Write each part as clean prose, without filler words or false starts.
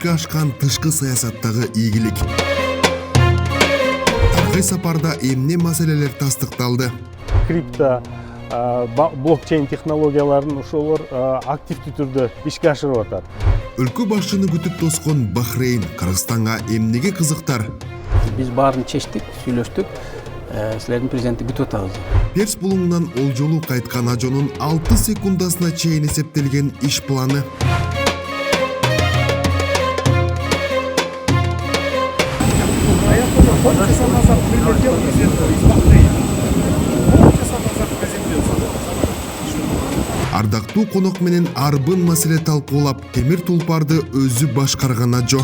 ишке ашкан тышкы саясаттагы ийгилик. Тарыхый сапарда эмне маселелер тастыкталды? Крипто, блокчейн технологияларын ошолор активдүү түрдө ишке ашырып атат. Өлкө башчыны күтүп тоскон Бахрейн Кыргызстанга эмнеге кызыктар? Биз баарын чечтик, сүйлөштүк. Силердин президенти күтүп атабыз. Перс булуңунан олжолу кайткан ажонун 6 секундасына чейин эсептелген иш планы. Ардактуу конок менен арбын маселе талкуулап, темир тулпарды өзү башкарган ажо.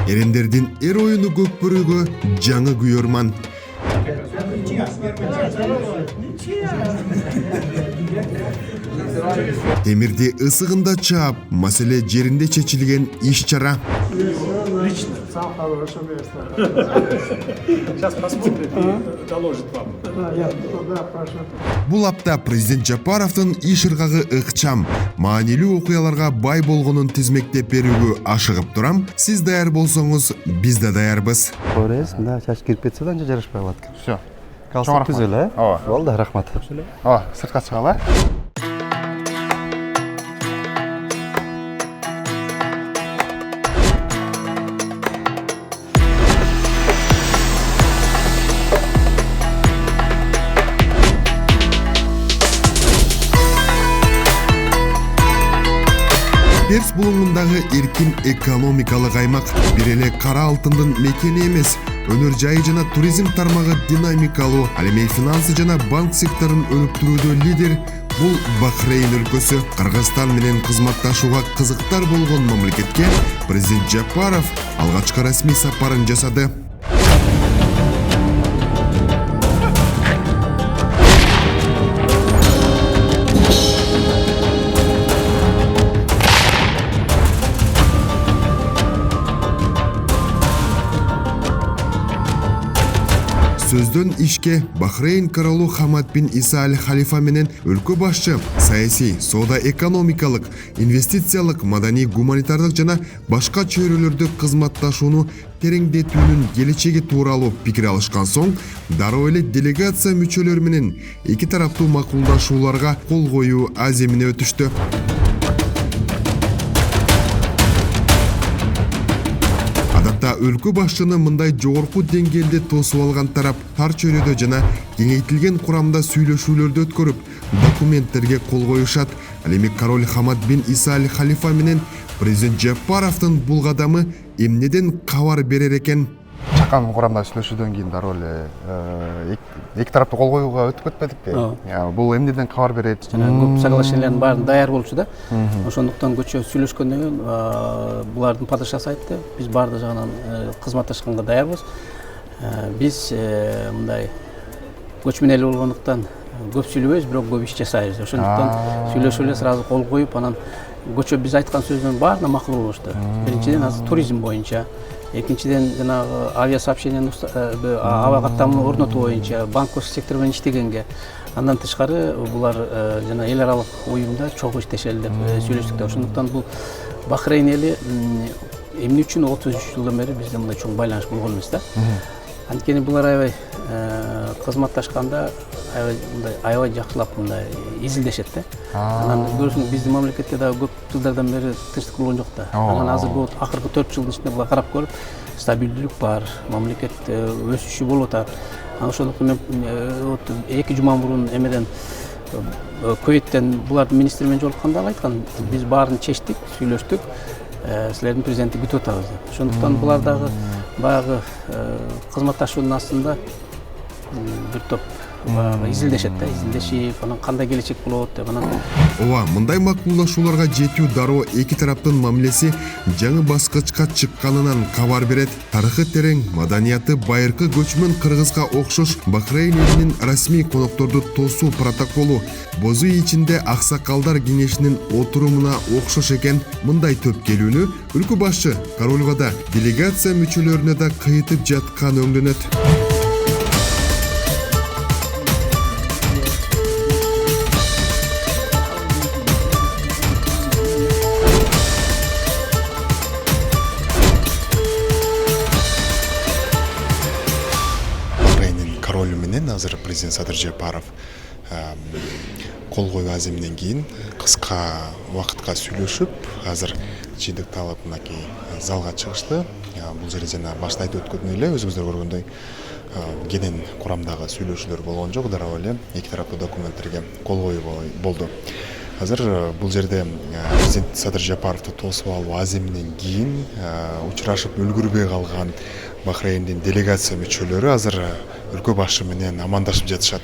Эрендердин эр оюну көкбөрөгө жаңы күйөрман. Темирди ысыгында чаап, маселе жеринде чечилген иш чара. Сейчас посмотрит и доложит вам. Бул апта президент Жапаровдун иш ыргагы ыкчам, маанилүү окуяларга бай болгонун тизмектеп берүүгө ашыгып турам. Сиз даяр болсоңуз, биз да даярбыз. Көресиң, да, чач кирип кетсе да анча жарашпай калат экен. Всё. Калса түзөлө, Ооба. Болду, рахмат. Сыртка чыгалы. Перс булуңундагы эркин экономикалык аймак бир эле кара алтындын мекени эмес, өнөр жайы жана туризм тармагы динамикалуу, ал эми финансы жана банк секторун өнүктүрүүдө лидер. Бул Бахрейн өлкөсү. Кыргызстан менен кызматташууга кызыктар болгон мамлекетке президент Жапаров алгачкы расмий сапарын жасады. Сөздөн ишке Бахрейн королу Хамад бин Иса аль Халифа менен өлкө башчы саясий, соода экономикалык, инвестициялык, маданий, гуманитардык жана башка чөйрөлөрдө кызматташууну тереңдетүүнүн келечеги тууралуу пикир алышкан соң, дароо эле делегация мүчөлөрү менен эки тараптуу макулдашууларга кол коюу аземине өтүштү. Өлкө башчыны мындай жогорку деңгээлде тосуп алган тарап тар чөйрөдө жана кеңейтилген курамда сүйлөшүүлөрдү өткөрүп, документтерге кол коюшат. Ал эми король Хамад бин Иса аль Халифа менен президент Жапаровдун бул кадамы эмнеден кабар берер экен? Чакан курамда сүйлөшүүдөн кийин дароо эле эки тараптуу кол коюуга өтүп кетпедикпи? Бул эмнеден кабар берет? Жана көп соглашениялардын баарын даяр болчу да. Ошондуктан көчө сүйлөшкөндөн кийин булардын падышасы айтты, биз баардык жагынан кызматташканга даярбыз. Биз мындай көчмөн эл болгондуктан көп сүйлөбөйбүз, бирок көп иш жасайбыз. Ошондуктан сүйлөшүп эле сразу кол коюп, анан көчө биз айткан сөздөрдүн баарына макул болушту. Биринчиден азыр туризм боюнча, экинчиден жанагы авиасообщениянын аба каттамын орнотуу боюнча, банковский сектор менен иштегенге, андан тышкары булар жана эл аралык уюмда чогуу иштешели деп сүйлөштүк да. Ошондуктан бул Бахрейн эли эмне үчүн 33 жылдан бери бизде мындай чоң байланыш болгон эмес да. Анткени булар аябай кызматташканда аябай жакшылап мындай изилдешет да. Анан көрсөң биздин мамлекетте дагы көп жылдардан бери тынчтык болгон жок да. Анан азыр бул акыркы 4 жылдын ичинде буга карап көрүп, стабилдүүлүк бар, мамлекет өсүшү болуп атат. Ошондуктан мен 2 жума мурун эмеден Кувейттен булардын министри менен жолукканда ал айткан, биз баарын чечтик, сүйлөштүк. Силердин президенти күтүп атабыз деп. Ошондуктан булар дагы баягы кызматташуунун астында бир топ изилдешет да, изилдешип, анан кандай келечек болот деп анан. Ооба, мындай макулдашууларга жетүү дароо эки тараптын мамилеси жаңы баскычка чыкканынан кабар берет. Тарыхы терең, маданияты байыркы көчмөн кыргызга окшош Бахрейн элинин расмий конокторду тосуу протоколу бозу ичинде аксакалдар кеңешинин отурумуна окшош экен. Мындай төп келүүнү өлкө башчы корольга да, делегация мүчөлөрүнө да кыйтып жаткан өңдөнөт. ролу менен азыр президент Садыр Жапаров кол коюу аземинен кийин кыска убакытка сүйлөшүп азыр жыйынтыкталып мынакей залга чыгышты. Бул жерде жана башта айтып өткөндөй эле өзүңүздөр көргөндөй кенен курамдагы сүйлөшүүлөр болгон жок, дароо эле эки тараптуу документтерге кол коюу болду. Азыр бул жерде президент Садыр Жапаровду тосуп алуу аземинен кийин учурашып үлгүрбөй калган Бахрейндин делегация мүчөлөрү азыр өлкө башы менен амандашып жатышат.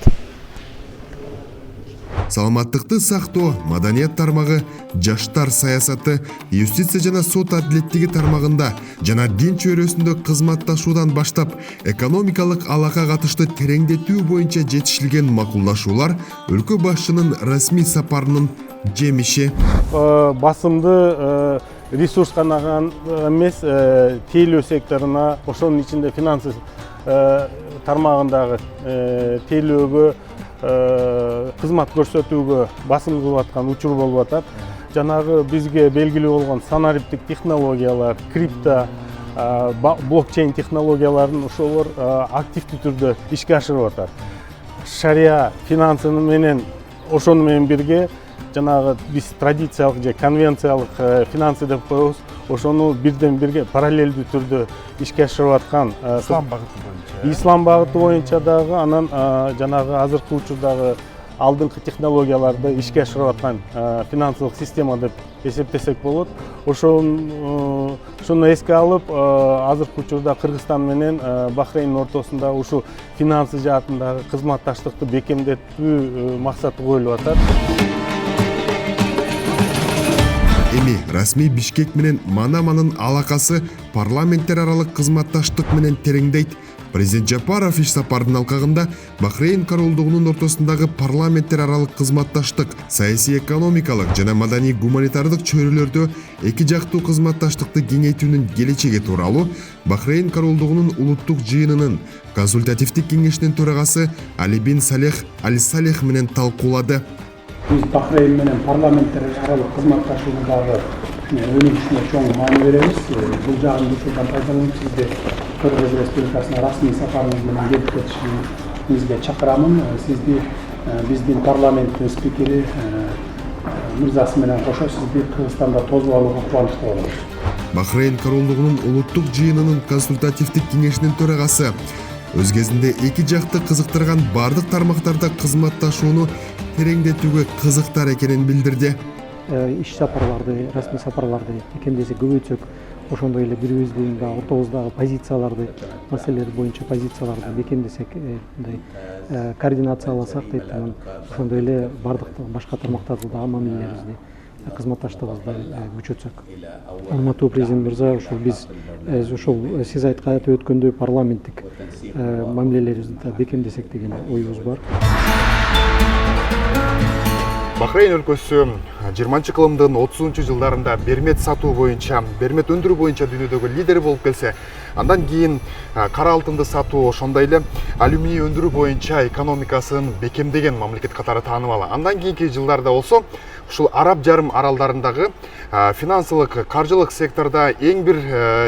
Саламаттыкты сактоо, маданият тармагы, жаштар саясаты, юстиция жана сот адилеттиги тармагында жана дин чөйрөсүндө кызматташуудан баштап экономикалык алака катышты тереңдетүү боюнча жетишилген макулдашуулар өлкө башчынын расмий сапарынын жемиши. Басымды ресурс канаган эмес, тейлөө секторуна, ошонун ичинде финансы тармагындагы тейлөөгө кызмат көрсөтүүгө басым кылып аткан учур болуп атат. Жанагы бизге белгилүү болгон санариптик технологиялар, крипто, блокчейн технологияларын ошолор активдүү түрдө ишке ашырып атат. Шария финансыны менен ошону менен бирге жанагы биз традициялык же конвенциялык финансы деп коебуз, ошону бирден бирге параллелдүү түрдө ишке ашырып аткан ислам багыты боюнча. Ислам багыты боюнча дагы, анан жанагы азыркы учурдагы алдыңкы технологияларды ишке ашырып аткан финансылык система деп эсептесек болот. Ошону эске алып, азыркы учурда Кыргызстан менен Бахрейндин ортосунда ушу финансы жаатындагы кызматташтыкты бекемдетүү максаты коюлуп атат. Эми расмий Бишкек менен Манаманын алакасы парламенттер аралык кызматташтык менен тереңдейт. Президент Жапаров иш сапардын алкагында Бахрейн королдугунун ортосундагы парламенттер аралык кызматташтык, саясий экономикалык жана маданий гуманитардык чөйрөлөрдө эки жактуу кызматташтыкты кеңейтүүнүн келечеги тууралуу Бахрейн королдугунун улуттук жыйынынын консультативдик кеңешинин төрагасы Али бин Салех Аль Салех менен талкуулады. Biz Bahreyn менен парламенттер аралык кызматташууну дагы өнүгүшүнө чоң маани беребиз. Бул жагын ушундан пайдаланып сизди Кыргыз Республикасына расмий сапарыңыз менен келип кетишиңизге чакырамын. Сизди биздин парламенттин спикери мырзасы менен кошо сизди Кыргызстанда тосуп алууга кубанычта болобуз. Бахрейн королдугунун улуттук жыйынынын консультативдик кеңешинин төрагасы өз кезинде эки жакты кызыктырган бардык тармактарда кызматташууну тереңдетүүгө кызыктар экенин билдирди. Иш сапарларды, расмий сапарларды бекемдесек, көбөйтсөк, ошондой эле бирибиздин да ортобуздагы позицияларды, маселелер боюнча позицияларды бекемдесек, координацияласак дейт, ошондой эле бардык башка тармактарда да мамилелерибизди, кызматташтыгыбызды күчөтсөк. Урматтуу президент мырза, ошол биз ошол сиз айтып өткөндөй парламенттик мамилелерибизди бекемдесек деген оюбуз бар. Бахрейн өлкөсү 20-кылымдын 30-жылдарында бермет сатуу боюнча, бермет өндүрүү боюнча дүйнөдөгү лидер болуп келсе, андан кийин кара алтынды сатуу, ошондой эле алюминий өндүрүү боюнча экономикасын бекемдеген мамлекет катары таанымал. Андан кийинки жылдарда болсо, ушул Араб жарым аралдарындагы финансылык, каржылык секторда эң бир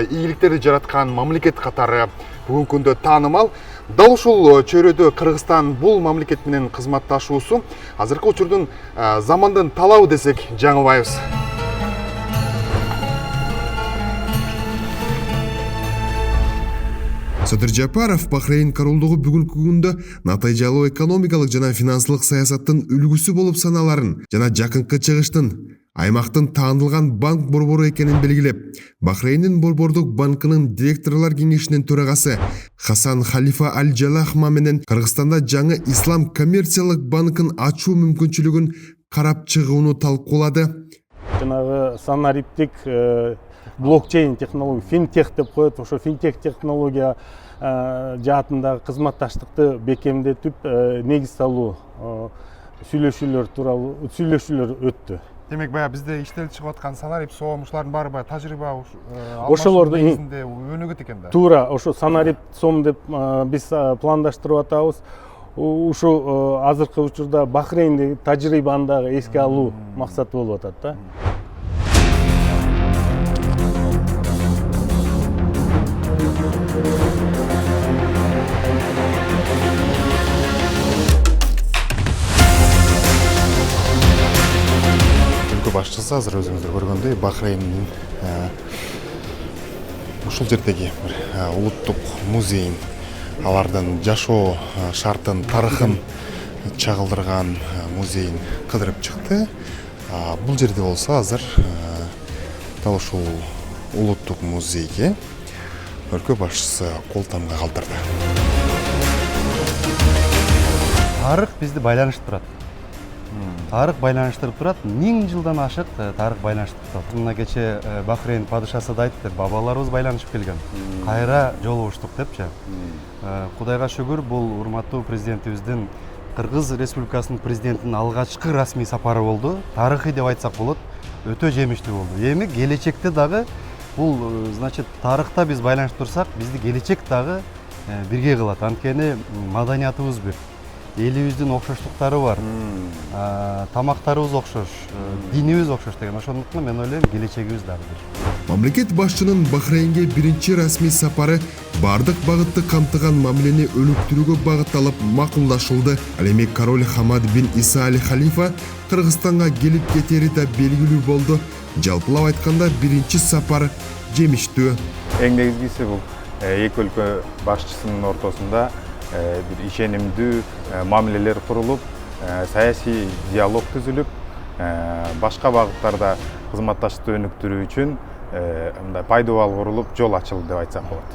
ийгиликтерди жараткан мамлекет катары бүгүнкү күндө таанымал. Дал ушул чөйрөдө Кыргызстан бул мамлекет менен кызматташуусу азыркы учурдун замандын талабы десек жаңылбайбыз. Садыр Жапаров Бахрейн королдугу бүгүнкү күндө натыйжалуу экономикалык жана финансылык саясаттын үлгүсү болуп саналарын жана жакынкы чыгыштын аймактын таанылган банк борбору экенин белгилеп, Бахрейндин борбордук банкынын директорлор кеңешинин төрагасы Хасан Халифа Аль Жалахма менен Кыргызстанда жаңы ислам коммерциялык банкын ачуу мүмкүнчүлүгүн карап чыгууну талкуулады. Жанагы санариптик блокчейн технология, финтех деп коет, ошо финтех технология жаатындагы кызматташтыкты бекемдетип, негиз салуу сүйлөшүүлөр өттү. Демек, бая бизде иштелип чыгып аткан санарип сом, ушулардын баары бая тажрыйба ошолорду өнүгөт экен да. Туура, ошо санарип сом деп биз пландаштырып атабыз. Ушу азыркы учурда Бахрейндеги тажрыйбаны дагы эске алуу максаты болуп атат да. болсо азыр өзүңүздөр көргөндөй Бахрейндин ушул жердеги бир улуттук музейин, алардын жашоо шартын, тарыхын чагылдырган музейин кыдырып чыкты. Бул жерде болсо азыр дал ушул улуттук музейге өлкө башчысы кол тамга калтырды. Тарых бизди байланыштырып турат. Тарых байланыштырып турат. 1000 жылдан ашык тарых байланыштырып турат. Мына кече Бахрейн падышасы да айтты, бабаларыбыз байланышып келген. Кайра жолугуштук депчи. Кудайга шүгүр, бул урматтуу президентибиздин Кыргыз Республикасынын президентинин алгачкы расмий сапары болду. Тарыхый деп айтсак болот, өтө жемиштүү болду. Эми келечекте дагы бул, значит, тарыхта биз байланыштырсак, бизди келечек дагы бирге кылат. Анткени маданиятыбыз бир. Элибиздин окшоштуктары бар. Тамактарыбыз окшош, динибиз окшош деген. Ошондуктан мен ойлойм, келечегибиз дагы бир. Мамлекет башчынын Бахрейнге биринчи расмий сапары бардык багытты камтыган мамилени өнүктүрүүгө багытталып макулдашылды. Ал эми король Хамад бин Иса Аль Халифа Кыргызстанга келип кетери да белгилүү болду. Жалпылап айтканда биринчи сапар жемиштүү. Эң негизгиси бул эки өлкө башчысынын ортосунда бир ишенимдүү мамилелер курулуп, саясий диалог түзүлүп, башка багыттарда кызматташтыкты өнүктүрүү үчүн мындай пайдубал курулуп, жол ачылды деп айтсак болот.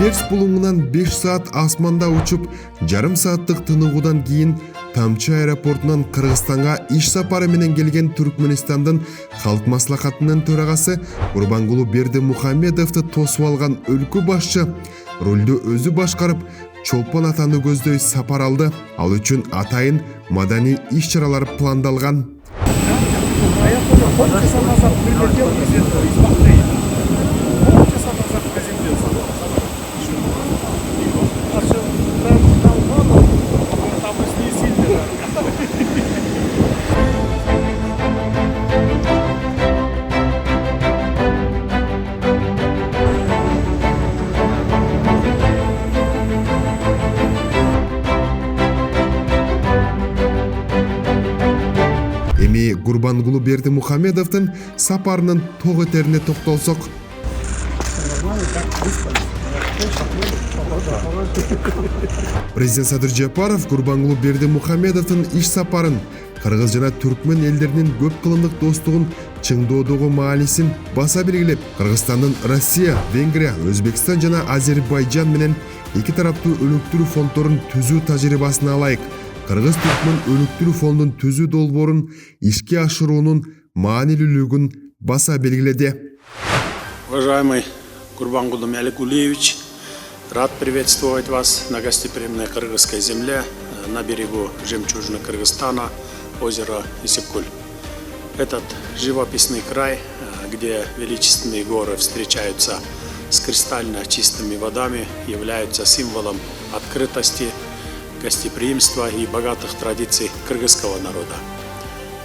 Перс булуңунан 5 саат асманда учуп, жарым сааттык тыныгуудан кийин Тамчы аэропортунан Кыргызстанга иш сапары менен келген Түркмөнстандын Халк маслахатынын төрагасы Гурбангулу Бердимухамедовду тосуп алган өлкө башчы рулду өзү башкарып, чолпон атаны көздөй сапар алды. Ал үчүн атайын маданий иш-чаралар пландалган. Эми Гурбангулу Бердимухамедовдун сапарынын ток этерине токтолсок. Президент Садыр Жапаров Гурбангулу Бердимухамедовдун иш сапарын Кыргыз жана Түркмөн элдеринин көп кылымдык достугун чыңдоодогу маанисин баса белгилеп, Кыргызстандын Россия, Венгрия, Өзбекстан жана Азербайжан менен эки тараптуу өнүктүрүү фонддорун түзүү тажрыйбасын алайык. Кыргыз-Түркмөн өнүктүрүү фондун түзүү долбоорун ишке ашыруунун маанилүүлүгүн баса белгиледи. Уважаемый Гурбангулу Мяликулиевич, рад приветствовать вас на гостеприимной кыргызской земле на берегу жемчужины Кыргызстана, озера Исыкуль. Этот живописный край, где величественные горы встречаются с кристально чистыми водами, являются символом открытости, гостеприимства и богатых традиций кыргызского народа.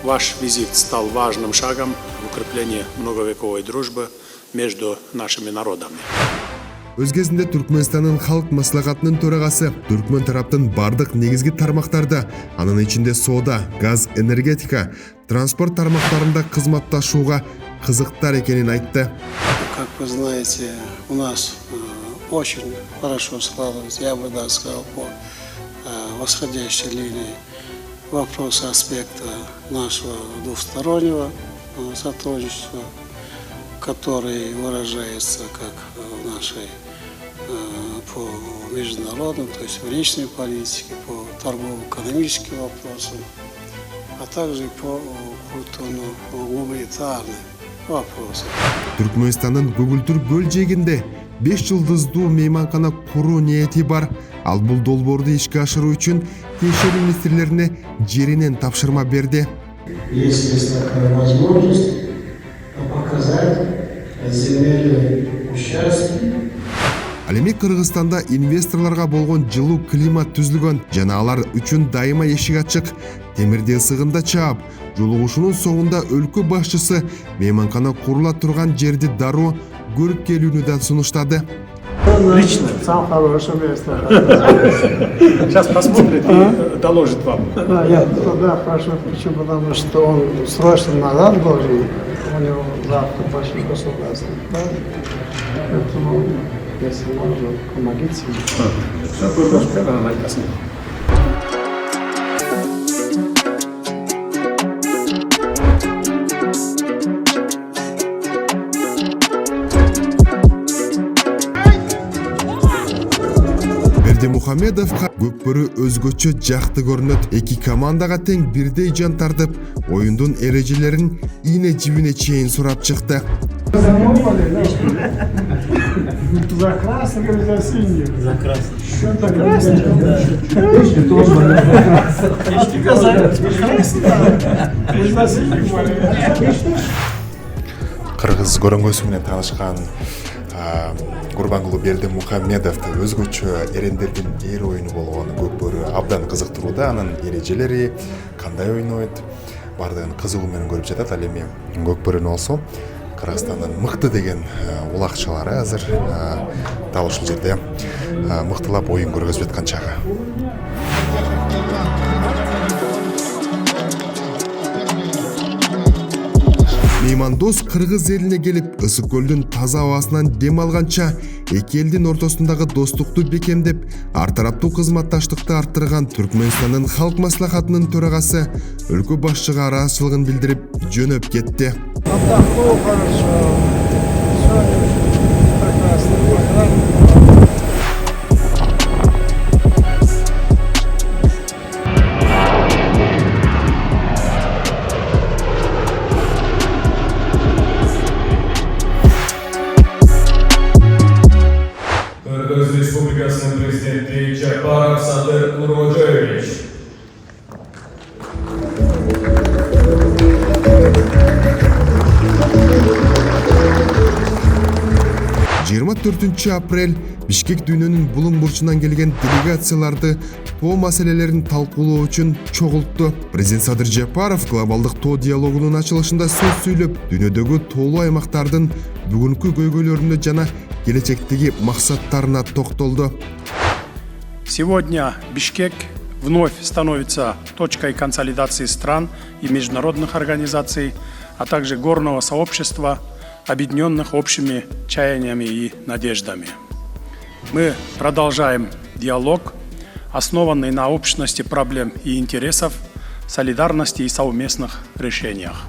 Ваш визит стал важным шагом в укреплении многовековой дружбы между нашими народами. Өз кезинде Түркмөнстандын Халк маслахатынын төрагасы Түркмөн тараптын бардык негизги тармактарда, анын ичинде соода, газ, энергетика, транспорт тармактарында кызматташууга кызыктар экенин айтты. Как вы знаете, у нас очень хорошо складывается, я бы даже сказал, по восходящей линии вопросы аспекта нашего двустороннего сотрудничества, который выражается как в нашей по международным, то есть в личной политике, по торгово-экономическим вопросам, а также по культурно-гуманитарным вопросам. Түркмөнстандын Көгүлтүр көл жээгинде 5 жылдыздуу мейманкана куруу ниети бар. Ал бул долбоорду ишке ашыруу үчүн тиешелүү министрлерине жеринен тапшырма берди. Если есть такая возможность, показать земельные участки. Ал эми Кыргызстанда инвесторлорго болгон жылуу климат түзүлгөн жана алар үчүн дайыма эшик ачык. Темирди ысыгында чаап, жолугушуунун соңунда өлкө башчысы мейманкана курула турган жерди дароо көрүп келүүнү да сунуштады. Лично. Сам хорошее место. Сейчас посмотрит и доложит вам. Я туда прошу, почему? Потому что он срочно назад должен, у него завтра почти государственный. Поэтому, если можно, помогите мне. Все, пожалуйста, наказ. Бердимухамедовго көпбөрү өзгөчө жакты көрүнөт. Эки командага тең бирдей жан тартып, оюндун эрежелерин ийне жибине чейин сурап чыкты. За красный или за синий? За красный. Что за красный? За синий. Кыргыз көрөңгөсү менен таанышкан Курбангулу Бердимухамедовду өзгөчө эрендердин эр оюну болгон көкбөрү абдан кызыктырууда. Анын эрежелери кандай ойнойт бардыгын кызыгуу менен көрүп жатат. Ал эми көкбөрүнүн болсо Кыргызстандын мыкты деген улакчылары азыр дал ушул жерде мыктылап оюн көргөзүп жаткан чагы. Меймандос Кыргыз элине келип, Ысык көлдүн таза абасынан дем алганча, эки элдин ортосундагы достукту бекемдеп, ар тараптуу кызматташтыкты арттырган Түркмөнстандын Халк Маслихатынын төрагасы өлкө башчыга ыраазычылыгын билдирип, жөнөп кетти. Кыргыз Республикасынын президенти Жапаров Садыр Нуркожоевич. Апрель Бишкек дүйнөнүн булуң бурчунан келген делегацияларды тоо маселелерин талкуулоо үчүн чогултту. Президент Садыр Жапаров глобалдык тоо диалогунун ачылышында сөз сүйлөп, дүйнөдөгү тоолуу аймактардын бүгүнкү көйгөйлөрүнө жана келечектеги максаттарына токтолду. Сегодня Бишкек вновь становится точкой консолидации стран и международных организаций, а также горного сообщества, объединенных общими чаяниями и надеждами. Мы продолжаем диалог, основанный на общности проблем и интересов, солидарности и совместных решениях.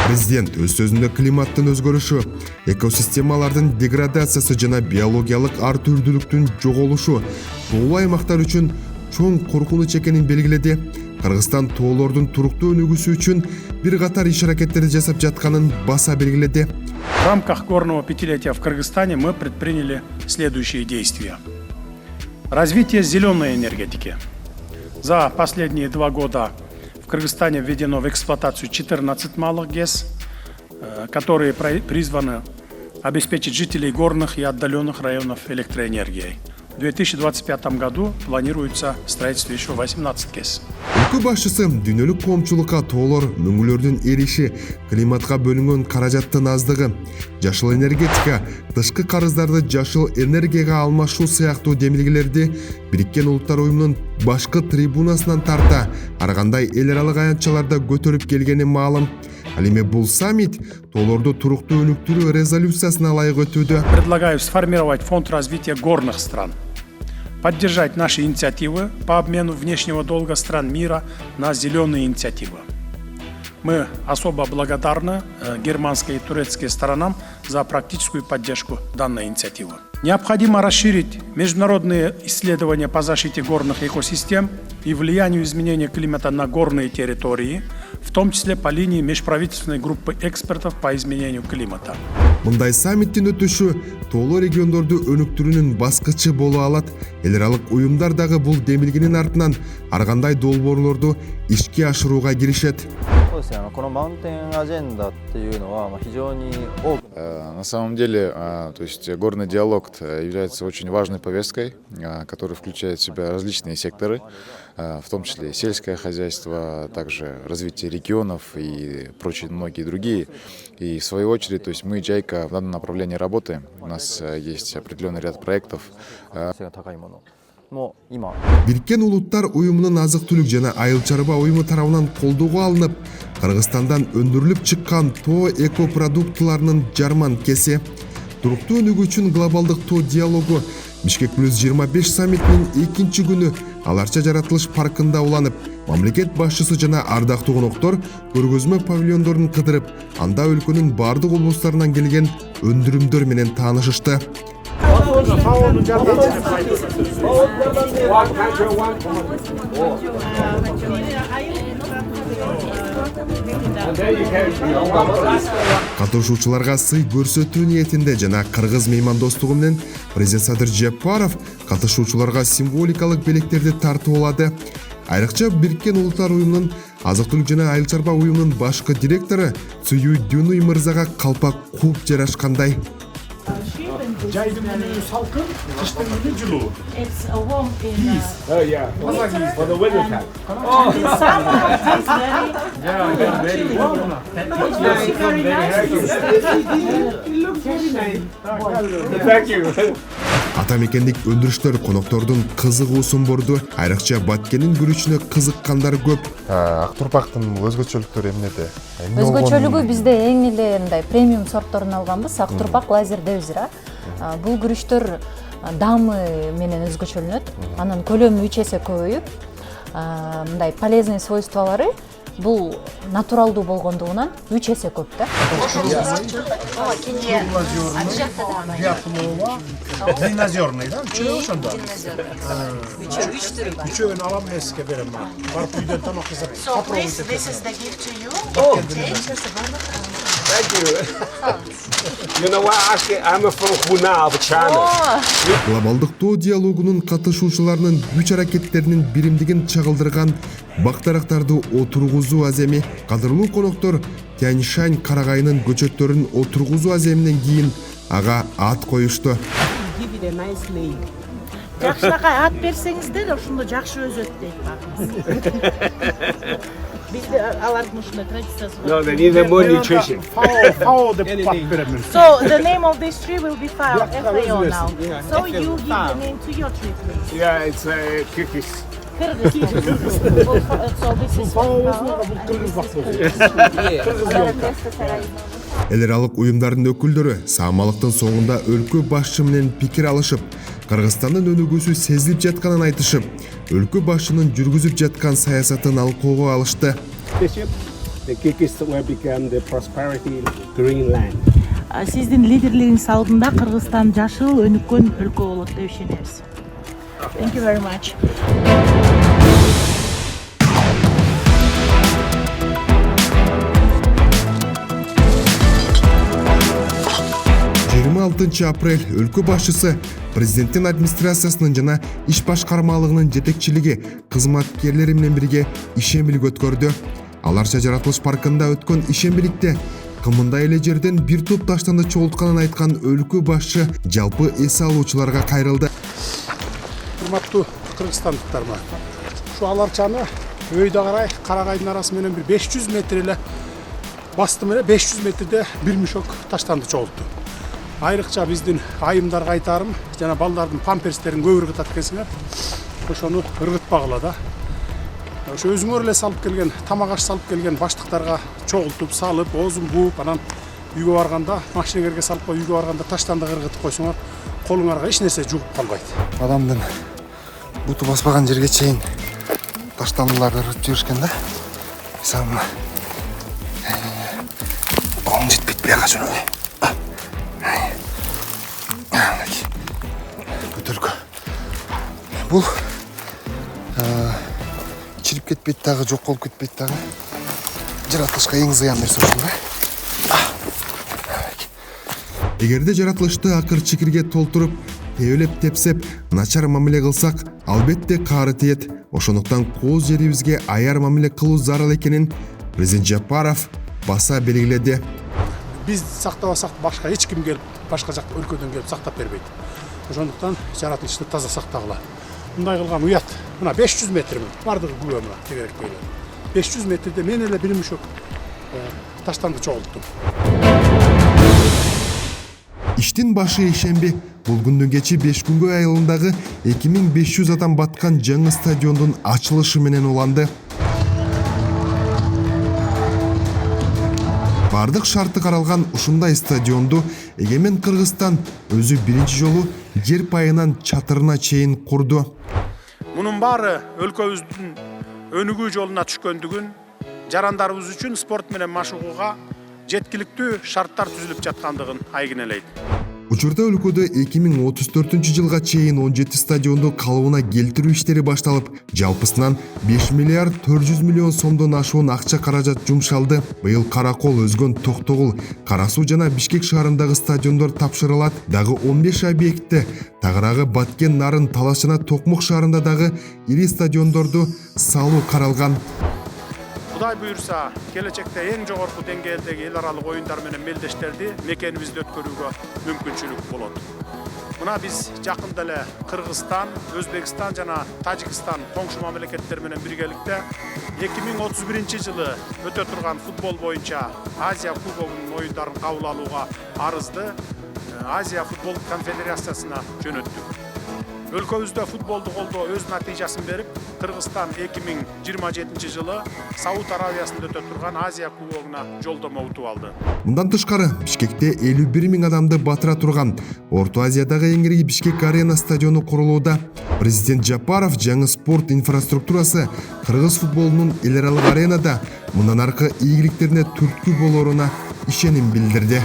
Президент өз сөзүндө климаттын өзгөрүшү, экосистемалардын деградациясы жана биологиялык ар түрдүүлүктүн жоголушу тоолуу аймактар үчүн чоң коркунуч экенин белгиледи. Кыргызстан тоолордун туруктуу өнүгүүсү үчүн бир катар иш-аракеттерди жасап жатканын баса белгиледи. В рамках горного пятилетия в Кыргызстане мы предприняли следующие действия. Развитие зеленой энергетики. За последние 2 года в Кыргызстане введено в эксплуатацию 14 малых ГЭС, которые призваны обеспечить жителей горных и отдаленных районов электроэнергией. В 2025 году планируется строительство еще 18 ГЭС. Өлкө башчысы дүйнөлүк коомчулукка тоолор, мөңгүлөрдүн эриши, климатка бөлүнгөн каражаттын аздыгы, жашыл энергетика, тышкы карыздарды жашыл энергияга алмашуу сыяктуу демилгелерди Бириккен Улуттар уюмунун башкы трибунасынан тарта ар кандай эл аралык аянтчаларда көтөрүп келгени маалым. Ал эми бул саммит тоолорду туруктуу өнүктүрүү резолюциясына ылайык өтүүдө. Предлагаю сформировать фонд развития горных стран, поддержать наши инициативы по обмену внешнего долга стран мира на зеленые инициативы. Мы особо благодарны германской и турецкой сторонам за практическую поддержку данной инициативы. Необходимо расширить международные исследования по защите горных экосистем и влиянию изменения климата на горные территории, в том числе по линии межправительственной группы экспертов по изменению климата. Мындай саммиттин өтүшү тоолуу региондорду өнүктүрүүнүн баскычы боло алат. Эл аралык уюмдар дагы бул демилгенин артынан ар кандай долбоорлорду ишке ашырууга киришет. そうですね、このマウンテンアジェンダっていうのは非常に多く。На самом деле, то есть горный диалог является очень важной повесткой, которая включает в себя различные секторы, в том числе сельское хозяйство, также развитие регионов и прочие многие другие. И в свою очередь, то есть мы, Джайка, в данном направлении работаем. У нас есть определенный ряд проектов. Бириккен Улуттар уюмунун азык-түлүк жана айыл чарба уюму тарабынан колдоого алынып, Кыргызстандан өндүрүлүп чыккан тоо экопродуктыларынын жарманкеси, туруктуу өнүгүү үчүн глобалдык тоо диалогу Бишкек +25 саммитинин 2-чи күнү Аларча жаратылыш паркында уланып, мамлекет башчысы жана ардактуу коноктор көргөзмө павильондорун кыдырып, анда өлкөнүн бардык облустарынан келген өндүрүмдөр менен таанышышты. Катышуучуларга сый көрсөтүү ниетинде жана кыргыз меймандостугу менен президент Садыр Жапаров катышуучуларга символикалык белектерди тартып алды. Айрыкча Бириккен Улуттар уюмунун азык-түлүк жана айыл чарба уюмунун башкы директору Цюй Дюнуй мырзага калпак кууп жарашкандай. Jaydın günü salkın, kıştın günü жылуу. It's a warm in Oh yeah, for the winter time. Oh, in summer it's very warm. It looks very nice. Thank you. Ата мекендик өндүрүштөр коноктордун кызыгуусун борду. Айрыкча баткенин күрүшүнө кызыккандар көп. Ак турпактын өзгөчөлүктөрү эмнеде? Өзгөчөлүгү бизде эң эле мындай премиум сортторун алганбыз. Ак турпак лазер девзира. Бул күрүштөр дамы менен өзгөчөлөнөт. Анын көлөмү 3 эсе көбөйүп, мындай полезный свойстволору бул натуралдуу болгондугунан 3 эсе көп да. Длиннозерный, да? Үчөө ошондо. Үчөөнү алам эске берем. Барып үйдөн тамак жасап. So this is the gift to you. Oh, Thank you. You know what? I'm from Hunan, China. Глобалдык тоо диалогунун катышуучуларынын күч аракеттеринин биримдигин чагылдырган бактарактарды отургузуу аземи, кадырлуу коноктор Тяньшань карагайынын көчөттөрүн отургузуу аземинен кийин ага ат коюшту. Жакшынакай ат берсеңиздер, ошондо жакшы өзөт дейт багыбыз. Bizde алардын ушундай традициясы бар. No, they need more nutrition. Фао деп пак берем. So the name of this tree will be FAO now. So you give the name to your tree, please. Yeah, it's Kyrgyz. So this is Эл аралык уюмдардын өкүлдөрү саамалыктын соңунда өлкө башчы менен пикир алышып, Кыргызстандын өнүгүүсү сезилип жатканын айтышып, өлкө башчынын жүргүзүп жаткан саясатын алкоого алышты. The Kyrgyz will become the prosperity green land. Сиздин лидерлигиңиз алдында Кыргызстан жашыл өнүккөн өлкө болот деп ишенебиз. Thank you very much. 26 апрель өлкө башчысы президенттин администрациясынын жана иш башкармалыгынын жетекчилиги кызматкерлери менен бирге ишембилик өткөрдү. Аларча жаратылыш паркында өткөн ишембиликте кымындай эле жерден бир топ таштанды чогултканын айткан өлкө башчы жалпы эс алуучуларга кайрылды. Урматтуу кыргызстандыктарыма, ушу аларчаны өйдө карай Карагайдын арасы менен бир 500 метр эле бастым эле 500 метрде бир мешок таштанды чогултту. Айрыкча биздин айымдарга айтарым, жана балдардын памперстерин көп ыргытат экенсиңер. Ошону ыргытпагыла да. Ошо өзүңөр эле салып келген, тамак аш салып келген баштыктарга чогултуп, салып, оозун бууп, анан үйгө барганда, машинелерге салып коюп үйгө барганда таштандык ыргытып койсоңор, колуңарга эч нерсе жугуп калбайт. Адамдын буту баспаган жерге чейин таштандыларды ыргытып жиберишкен да. Мисалы колуң жетпейт бияка жөнөбөй. Көтөркө. Бул чирип кетпейт дагы, жок болуп кетпейт дагы. Жаратылышка эң зыян нерсе ушул да. Эгерде жаратылышты акыр чикирге толтуруп, тебелеп тепсеп, начар мамиле кылсак, албетте каары тиет. Ошондуктан кооз жерибизге аяр мамиле кылуу зарыл экенин президент Жапаров баса белгиледи. Біз сақтабасақ башқа ешкім келіп, башқа жақта өлкөдөн келіп сақтап бербейді. Ошондуктан жаратылышты таза сактагыла. Мындай кылган уят. Мына 500 метр бардыгы күбө мына тегерек көйлө. 500 метрде мен эле бир мушок таштанды чогулттум. Иштин башы ишемби. Бул күндүн кечи 5 күнгөй айылындагы 2500 адам баткан жаңы стадиондун ачылышы менен уланды. Бардык шарты каралган ушундай стадионду Эгемен Кыргызстан өзү биринчи жолу жер пайынан чатырына чейин курду. Мунун баары өлкөбүздүн өнүгүү жолуна түшкөндүгүн, жарандарыбыз үчүн спорт менен машыгууга жеткиликтүү шарттар түзүлүп жаткандыгын айгинелейт. Учурда өлкөдө 2034-жылга чейин 17 стадионду калыбына келтирүү иштери башталып, жалпысынан 5 миллиард 400 миллион сомдон ашуун акча каражат жумшалды. Быйыл Каракол, Өзгөн, Токтогул, Кара Суу жана Бишкек шаарындагы стадиондор тапшырылат. Дагы 15 объектте, тагыраагы Баткен, Нарын, Талас жана Токмок шаарында дагы ири стадиондорду салуу каралган. Кудай буюрса, келечекте эң жогорку деңгээлдеги эл аралык оюндар менен мелдештерди мекенибизде өткөрүүгө мүмкүнчүлүк болот. Мына биз жакында эле Кыргызстан, Өзбекстан жана Тажикстан коңшу мамлекеттер менен биргеликте 2031-жылы өтө турган футбол боюнча Азия кубогунун оюндарын кабыл алууга арызды Азия футбол конфедерациясына жөнөттүк. Өлкөбүздө футболду колдоо өз натыйжасын берип, Кыргызстан 2027-жылы Сауд Аравиясында өтө турган Азия кубогуна жолдомо утуп алды. Мындан тышкары, Бишкекте 51 000 адамды батыра турган Орто Азиядагы эң ири Бишкек арена стадиону курулууда. Президент Жапаров жаңы спорт инфраструктурасы кыргыз футболунун эл аралык аренада мындан аркы ийгиликтерине түрткү болоруна ишеним билдирди.